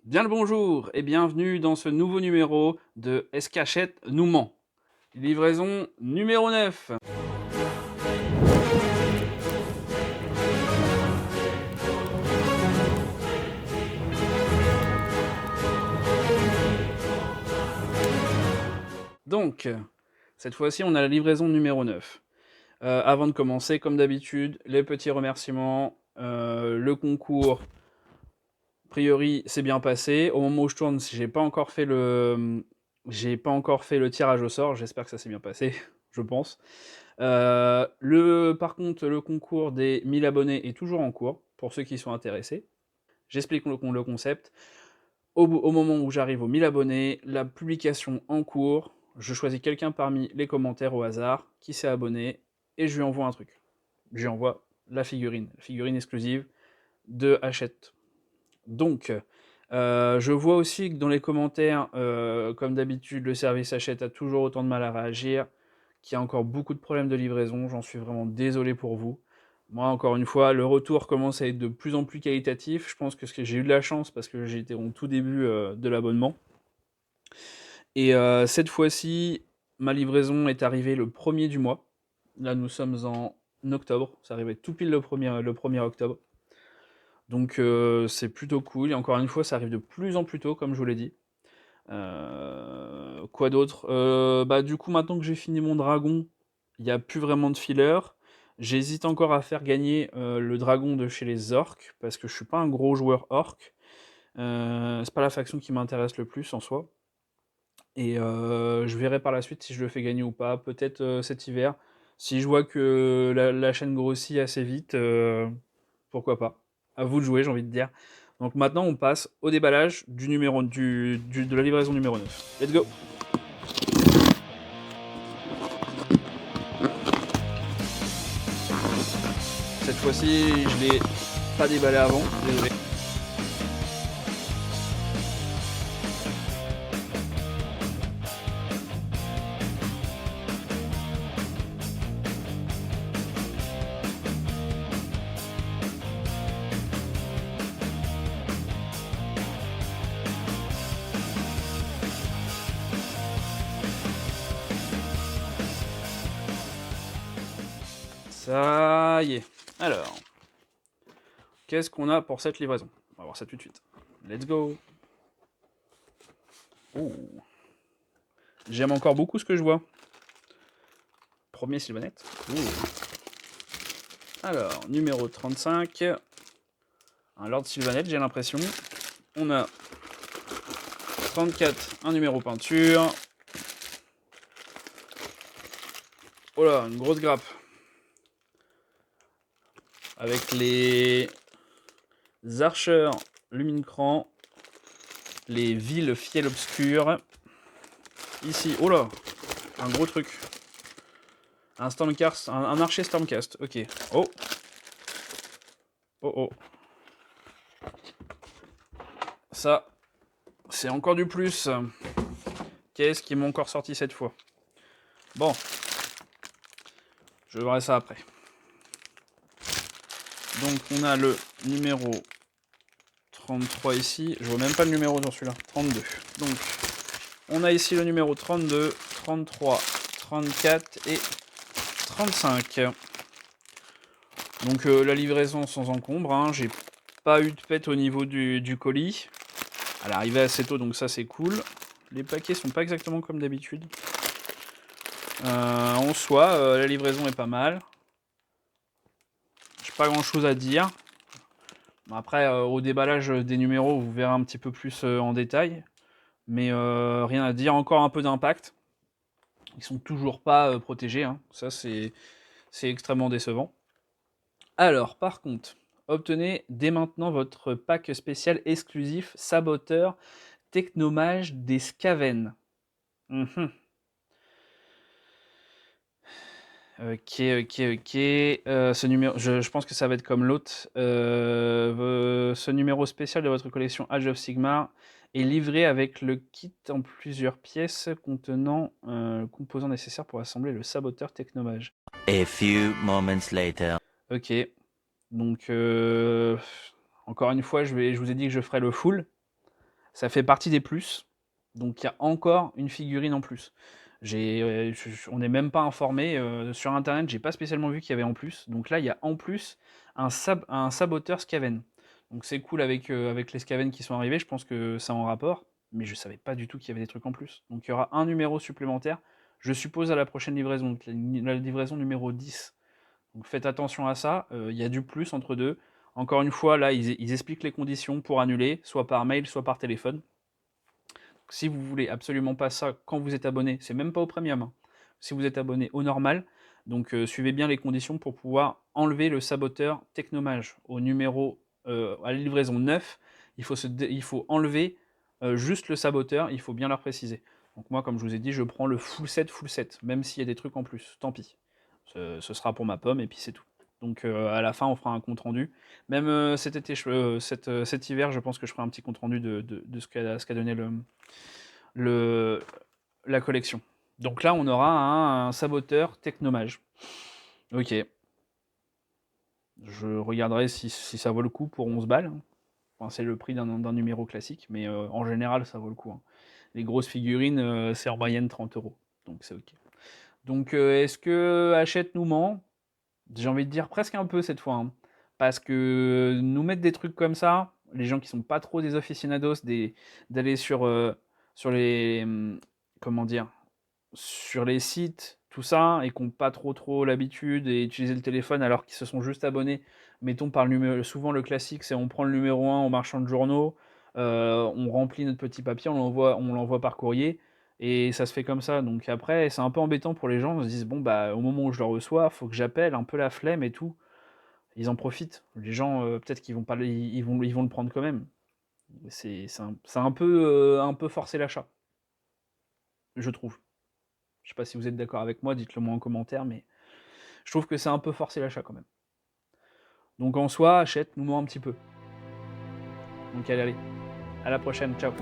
Bien le bonjour et bienvenue dans ce nouveau numéro de Escachette nous ment. Livraison numéro 9. Donc, cette fois-ci, on a la livraison numéro 9. Avant de commencer, comme d'habitude, les petits remerciements, le concours, a priori, c'est bien passé. Au moment où je tourne, j'ai pas encore fait le tirage au sort. J'espère que ça s'est bien passé, je pense. Par contre, le concours des 1000 abonnés est toujours en cours, pour ceux qui sont intéressés. J'explique le concept. Au moment où j'arrive aux 1000 abonnés, la publication en cours, je choisis quelqu'un parmi les commentaires au hasard qui s'est abonné et je lui envoie un truc. Je lui envoie la figurine exclusive de Hachette. Donc, je vois aussi que dans les commentaires, comme d'habitude, le service Hachette a toujours autant de mal à réagir, qu'il y a encore beaucoup de problèmes de livraison. J'en suis vraiment désolé pour vous. Moi, encore une fois, le retour commence à être de plus en plus qualitatif. Je pense que j'ai eu de la chance parce que j'étais au tout début de l'abonnement. Et cette fois-ci, ma livraison est arrivée le 1er du mois. Là, nous sommes en octobre. Ça arrivait tout pile le 1er octobre. Donc c'est plutôt cool. Et encore une fois, ça arrive de plus en plus tôt, comme je vous l'ai dit. Quoi d'autre? Du coup, maintenant que j'ai fini mon dragon, il n'y a plus vraiment de filler. J'hésite encore à faire gagner le dragon de chez les orques, parce que je suis pas un gros joueur orc. C'est pas la faction qui m'intéresse le plus en soi. Et je verrai par la suite si je le fais gagner ou pas, peut-être cet hiver. Si je vois que la chaîne grossit assez vite, pourquoi pas. À vous de jouer, j'ai envie de dire. Donc maintenant, on passe au déballage de la livraison numéro 9. Let's go! Cette fois-ci, je l'ai pas déballé avant, désolé. Ça y est. Alors, qu'est-ce qu'on a pour cette livraison? On va voir ça tout de suite. Let's go! Oh. J'aime encore beaucoup ce que je vois. Premier Sylvanette. Alors, numéro 35. Un Lord Sylvanette, j'ai l'impression. On a 34, un numéro peinture. Oh là, une grosse grappe. Avec les archers Lumincran, les villes fiel obscures. Ici, oh là, un gros truc. Un Stormcast, un archer Stormcast, ok. Oh. Oh oh. Ça, c'est encore du plus. Qu'est-ce qui m'a encore sorti cette fois? Bon. Je verrai ça après. Donc on a le numéro 33 ici. Je vois même pas le numéro dans celui-là. 32. Donc on a ici le numéro 32, 33, 34 et 35. Donc la livraison sans encombre. Hein. J'ai pas eu de pète au niveau du colis. Elle est arrivée assez tôt, donc ça c'est cool. Les paquets sont pas exactement comme d'habitude. En soi, la livraison est pas mal. J'ai pas grand chose à dire. Après, au déballage des numéros, vous verrez un petit peu plus en détail. Mais rien à dire, encore un peu d'impact. Ils sont toujours pas protégés, hein. Ça c'est extrêmement décevant. Alors, par contre, obtenez dès maintenant votre pack spécial exclusif Saboteur Technomage des Skaven. Ok, ok, ok. Ce numéro, je pense que ça va être comme l'autre. Ce numéro spécial de votre collection Age of Sigmar est livré avec le kit en plusieurs pièces contenant le composant nécessaire pour assembler le saboteur technomage. A few moments later. Ok, donc encore une fois, je vous ai dit que je ferai le full. Ça fait partie des plus, donc il y a encore une figurine en plus. On n'est même pas informé, sur internet, j'ai pas spécialement vu qu'il y avait en plus. Donc là, il y a en plus un saboteur Skaven. Donc c'est cool avec les Skaven qui sont arrivés, je pense que c'est en rapport, mais je savais pas du tout qu'il y avait des trucs en plus. Donc il y aura un numéro supplémentaire, je suppose à la prochaine livraison, donc la livraison numéro 10. Donc faites attention à ça, il y a du plus entre deux. Encore une fois, là, ils expliquent les conditions pour annuler, soit par mail, soit par téléphone. Si vous voulez absolument pas ça quand vous êtes abonné, c'est même pas au premium, hein. Si vous êtes abonné au normal, donc suivez bien les conditions pour pouvoir enlever le saboteur Technomage au numéro à la livraison 9. Il faut enlever juste le saboteur, il faut bien leur préciser. Donc moi, comme je vous ai dit, je prends le full set, même s'il y a des trucs en plus, tant pis. Ce sera pour ma pomme et puis c'est tout. Donc à la fin, on fera un compte rendu. Même cet été, cet hiver, je pense que je ferai un petit compte rendu de ce qu'a donné la collection. Donc là, on aura un saboteur Technomage. Ok. Je regarderai si ça vaut le coup pour 11 balles. Enfin, c'est le prix d'un numéro classique, mais en général, ça vaut le coup, hein. Les grosses figurines, c'est en moyenne 30 euros. Donc c'est ok. Donc est-ce que Hachette nous ment? J'ai envie de dire presque un peu cette fois, hein. Parce que nous mettre des trucs comme ça, les gens qui sont pas trop des aficionados, d'aller sur les, comment dire, sur les sites, tout ça, et qui n'ont pas trop l'habitude et utiliser le téléphone alors qu'ils se sont juste abonnés, mettons par le numéro, souvent le classique, c'est on prend le numéro 1 au marchand de journaux, on remplit notre petit papier, on l'envoie par courrier, et ça se fait comme ça. Donc après, c'est un peu embêtant pour les gens, ils se disent, bon, bah, au moment où je le reçois, faut que j'appelle, un peu la flemme et tout. Ils en profitent. Les gens, peut-être qu'ils vont pas, ils vont le prendre quand même. C'est un peu forcer l'achat, je trouve. Je sais pas si vous êtes d'accord avec moi, dites-le moi en commentaire, mais je trouve que c'est un peu forcer l'achat quand même. Donc en soi, achète, nous ment un petit peu. Donc allez, à la prochaine, ciao.